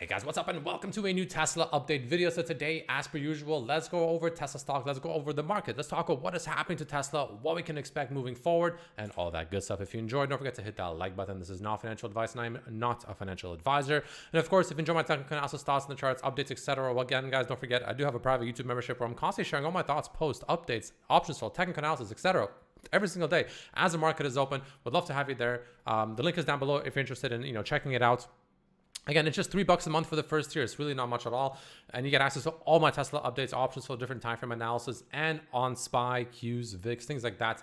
Hey guys, what's up and welcome to a new Tesla update video. So today, as per usual, let's go over Tesla stock. Let's go over the market. Let's talk about what is happening to Tesla, what we can expect moving forward, and all that good stuff. If you enjoyed, don't forget to hit that like button. This is not financial advice and I'm not a financial advisor. And of course, if you enjoy my technical analysis, thoughts on the charts, updates, etc. Well, again, guys, don't forget, I do have a private YouTube membership where I'm constantly sharing all my thoughts, posts, updates, options for technical analysis, etc. every single day as the market is open. Would love to have you there. The link is down below if you're interested in, checking it out. Again, it's just $3 a month for the first year. It's really not much at all. And you get access to all my Tesla updates, options for different time frame analysis, and on SPY, Qs, VIX, things like that.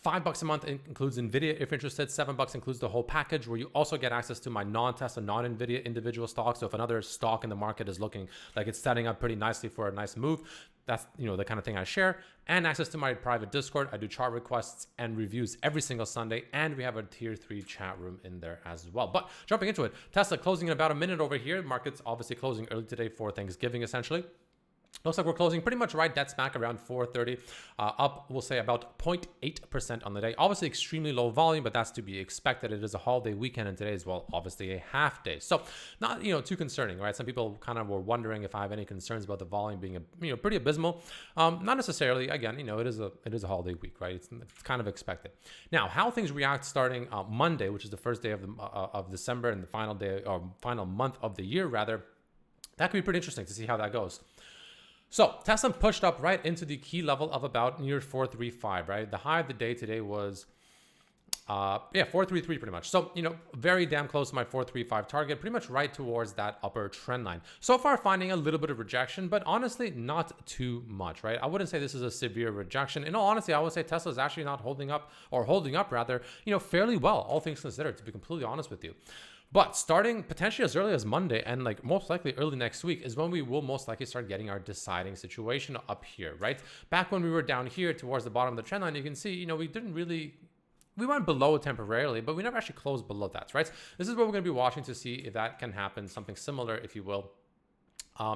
$5 a month includes NVDA if you're interested. $7 includes the whole package, where you also get access to my non-Tesla, non-NVIDIA individual stocks. So if another stock in the market is looking like it's setting up pretty nicely for a nice move, that's the kind of thing I share. And access to my private Discord. I do chart requests and reviews every single Sunday, and we have a tier 3 chat room in there as well. But jumping into it, Tesla closing in about a minute over here. Market's obviously closing early today for Thanksgiving, essentially. Looks like we're closing pretty much right dead smack around 430, up, we'll say about 0.8% on the day. Obviously extremely low volume, but that's to be expected. It is a holiday weekend, and today is, well, obviously a half day. So not, too concerning, right? Some people kind of were wondering if I have any concerns about the volume being, pretty abysmal. Not necessarily. Again, it is a holiday week, right? It's kind of expected. Now, how things react starting Monday, which is the first day of December and the final day, or final month of the year, rather, that could be pretty interesting to see how that goes. So Tesla pushed up right into the key level of about near 435, right? The high of the day today was, 433 pretty much. So, very damn close to my 435 target, pretty much right towards that upper trend line. So far, finding a little bit of rejection, but honestly, not too much, right? I wouldn't say this is a severe rejection. In all honesty, I would say Tesla is actually not holding up rather, fairly well, all things considered, to be completely honest with you. But starting potentially as early as Monday and most likely early next week is when we will most likely start getting our deciding situation up here, right? Back when we were down here towards the bottom of the trend line, you can see, we went below it temporarily, but we never actually closed below that, right? This is what we're going to be watching to see if that can happen, something similar, if you will,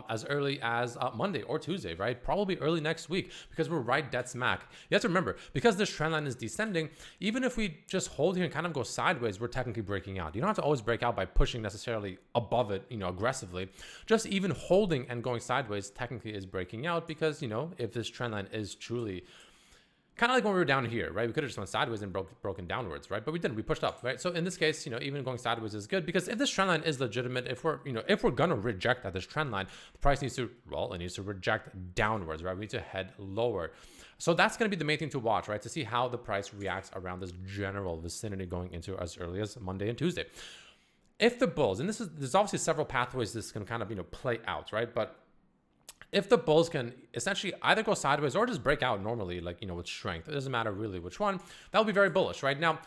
as early as Monday or Tuesday, right? Probably early next week, because we're right dead smack. You have to remember, because this trend line is descending, even if we just hold here and kind of go sideways, we're technically breaking out. You don't have to always break out by pushing necessarily above it, aggressively. Just even holding and going sideways technically is breaking out, because, if this trend line is truly kind of like when we were down here, right? We could have just went sideways and broken downwards, right? But we didn't. We pushed up, right? So in this case, even going sideways is good, because if this trend line is legitimate, if we're gonna reject at this trend line, the price needs to reject downwards, right? We need to head lower. So that's going to be the main thing to watch, right? To see how the price reacts around this general vicinity going into as early as Monday and Tuesday. If the bulls, and there's obviously several pathways this can kind of play out, right? But if the bulls can essentially either go sideways or just break out normally, with strength, it doesn't matter really which one, that will be very bullish, right? Now,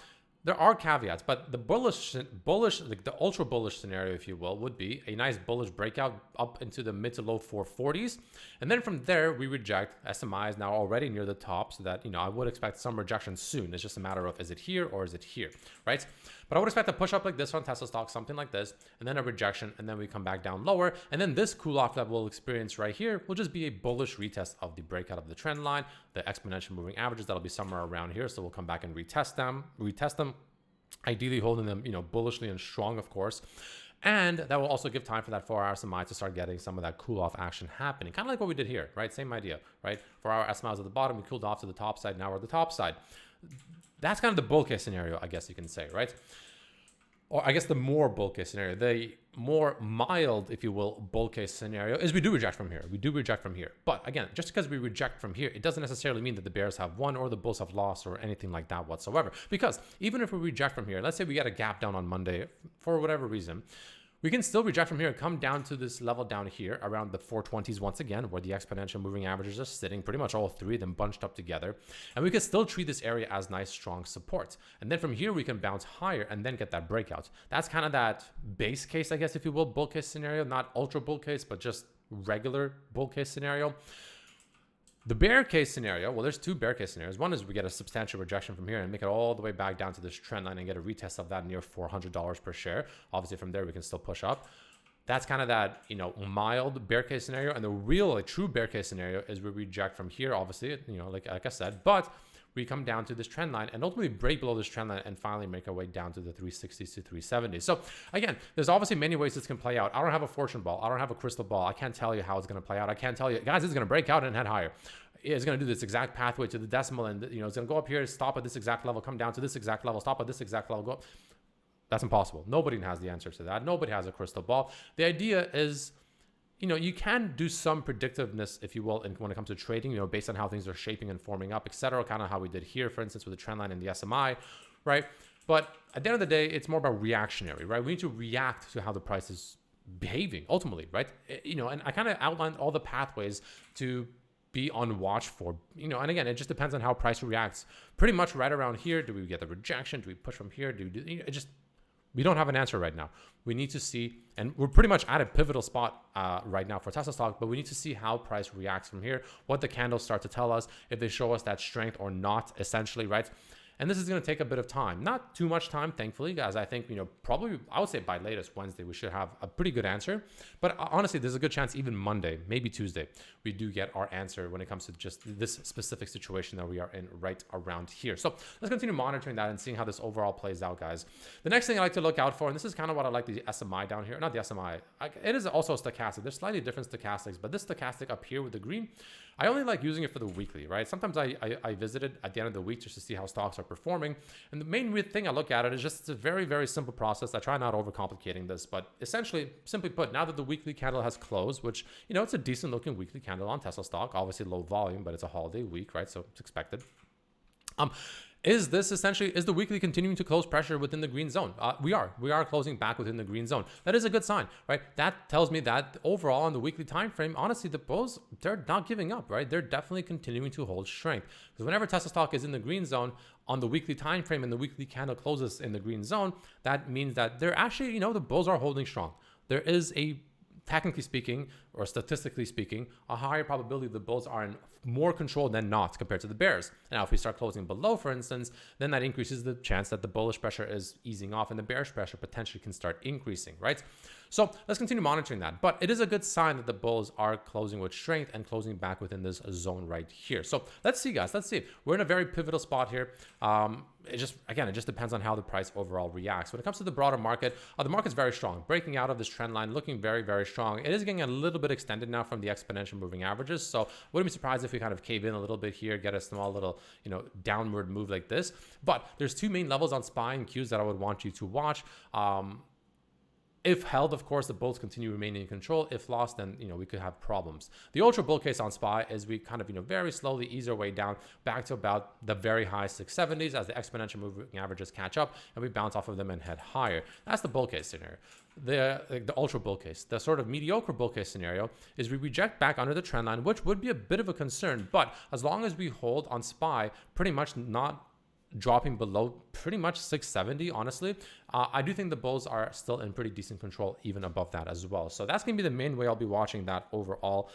there are caveats, but the the ultra bullish scenario, if you will, would be a nice bullish breakout up into the mid to low 440s. And then from there, we reject. SMI is now already near the top, so that, I would expect some rejection soon. It's just a matter of, is it here or is it here, right? But I would expect a push up like this on Tesla stock, something like this, and then a rejection, and then we come back down lower. And then this cool off that we'll experience right here will just be a bullish retest of the breakout of the trend line, the exponential moving averages. That'll be somewhere around here. So we'll come back and retest them, ideally holding them, bullishly and strong, of course. And that will also give time for that 4-hour SMI to start getting some of that cool off action happening. Kind of like what we did here, right? Same idea, right? 4-hour SMI was at the bottom, we cooled off to the top side, now we're at the top side. That's kind of the bull case scenario, I guess you can say, right? Or I guess the more bull case scenario, the more mild, if you will, bull case scenario is we do reject from here. We do reject from here. But again, just because we reject from here, it doesn't necessarily mean that the bears have won or the bulls have lost or anything like that whatsoever. Because even if we reject from here, let's say we get a gap down on Monday for whatever reason, we can still reject from here and come down to this level down here around the 420s once again, where the exponential moving averages are sitting, pretty much all three of them bunched up together. And we can still treat this area as nice, strong support. And then from here, we can bounce higher and then get that breakout. That's kind of that base case, I guess, if you will, bull case scenario, not ultra bull case, but just regular bull case scenario. The bear case scenario, well, there's two bear case scenarios. One is we get a substantial rejection from here and make it all the way back down to this trend line and get a retest of that near $400 per share. Obviously, from there, we can still push up. That's kind of that, mild bear case scenario. And the real, true bear case scenario is we reject from here, obviously, like I said. But we come down to this trend line and ultimately break below this trend line and finally make our way down to the 360s to 370s. So again, there's obviously many ways this can play out. I don't have a fortune ball. I don't have a crystal ball. I can't tell you how it's going to play out. I can't tell you, guys, it's going to break out and head higher. It's going to do this exact pathway to the decimal, and it's going to go up here, stop at this exact level, come down to this exact level, stop at this exact level, go up. That's impossible. Nobody has the answer to that. Nobody has a crystal ball. The idea is, you can do some predictiveness, if you will, when it comes to trading, based on how things are shaping and forming up, etc. Kind of how we did here, for instance, with the trend line in the SMI, right? But at the end of the day, it's more about reactionary, right? We need to react to how the price is behaving ultimately, right? And I kind of outlined all the pathways to be on watch for, and again, it just depends on how price reacts. Pretty much right around here, do we get the rejection? Do we push from here? We don't have an answer right now. We need to see, and we're pretty much at a pivotal spot right now for Tesla stock, but we need to see how price reacts from here, what the candles start to tell us, if they show us that strength or not, essentially, right? And this is going to take a bit of time, not too much time, thankfully, guys. I think, probably, I would say by latest Wednesday, we should have a pretty good answer. But honestly, there's a good chance even Monday, maybe Tuesday, we do get our answer when it comes to just this specific situation that we are in right around here. So let's continue monitoring that and seeing how this overall plays out, guys. The next thing I like to look out for, and this is kind of what I like the SMI down here, not the SMI, it is also stochastic. There's slightly different stochastics, but this stochastic up here with the green, I only like using it for the weekly, right? Sometimes I visit it at the end of the week just to see how stocks are performing. And the main thing I look at it is just it's a very, very simple process. I try not overcomplicating this, but essentially, simply put, now that the weekly candle has closed, which, it's a decent looking weekly candle on Tesla stock, obviously low volume, but it's a holiday week, right? So it's expected. Is the weekly continuing to close pressure within the green zone? We are closing back within the green zone. That is a good sign, right? That tells me that overall on the weekly time frame, honestly, the bulls, they're not giving up, right? They're definitely continuing to hold strength. Because whenever Tesla stock is in the green zone on the weekly time frame and the weekly candle closes in the green zone, that means that they're actually, the bulls are holding strong. There is a, technically speaking, or statistically speaking, a higher probability the bulls are in more control than not compared to the bears. Now, if we start closing below, for instance, then that increases the chance that the bullish pressure is easing off and the bearish pressure potentially can start increasing, right? So let's continue monitoring that. But it is a good sign that the bulls are closing with strength and closing back within this zone right here. So let's see, guys. Let's see. We're in a very pivotal spot here. It just depends on how the price overall reacts. When it comes to the broader market, the market's very strong, breaking out of this trend line, looking very, very strong. It is getting a little bit extended now from the exponential moving averages. So wouldn't be surprised if we kind of cave in a little bit here, get a small little, downward move like this. But there's two main levels on SPY and Qs that I would want you to watch. If held, of course, the bulls continue remaining in control. If lost, then, we could have problems. The ultra bull case on SPY is we kind of, very slowly ease our way down back to about the very high 670s as the exponential moving averages catch up and we bounce off of them and head higher. That's the bull case scenario. The ultra bull case. The sort of mediocre bull case scenario is we reject back under the trend line, which would be a bit of a concern. But as long as we hold on SPY, pretty much not dropping below pretty much 670, honestly, I do think the bulls are still in pretty decent control even above that as well. So that's going to be the main way I'll be watching that overall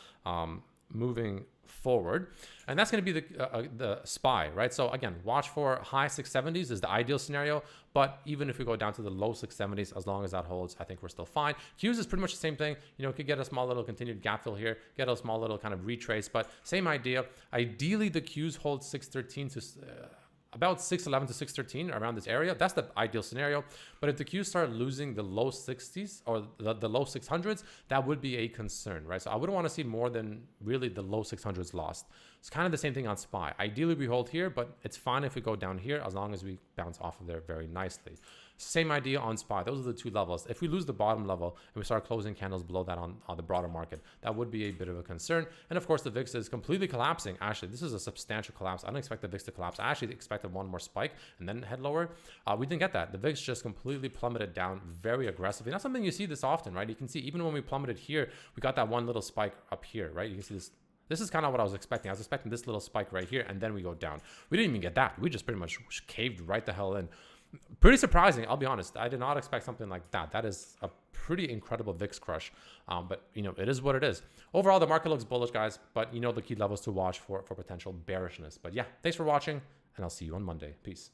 moving forward. And that's going to be the SPY, right? So again, watch for high 670s is the ideal scenario. But even if we go down to the low 670s, as long as that holds, I think we're still fine. Qs is pretty much the same thing. Could get a small little continued gap fill here, get a small little kind of retrace, but same idea. Ideally, the Qs hold 613 to about 611 to 613 around this area. That's the ideal scenario. But if the Qs start losing the low 60s or the low 600s, that would be a concern, right? So I wouldn't want to see more than really the low 600s lost. It's kind of the same thing on SPY. Ideally, we hold here, but it's fine if we go down here as long as we bounce off of there very nicely. Same idea on SPY. Those are the two levels. If we lose the bottom level and we start closing candles below that on the broader market, that would be a bit of a concern. And of course, the VIX is completely collapsing. Actually, this is a substantial collapse. I don't expect the VIX to collapse. I actually expected one more spike and then head lower. We didn't get that. The VIX just completely plummeted down very aggressively. Not something you see this often, right? You can see even when we plummeted here, we got that one little spike up here, right? You can see this. This is kind of what I was expecting. I was expecting this little spike right here, and then we go down. We didn't even get that. We just pretty much caved right the hell in. Pretty surprising, I'll be honest. I did not expect something like that. That is a pretty incredible VIX crush. But, it is what it is. Overall, the market looks bullish, guys. But, the key levels to watch for potential bearishness. But, yeah, thanks for watching, and I'll see you on Monday. Peace.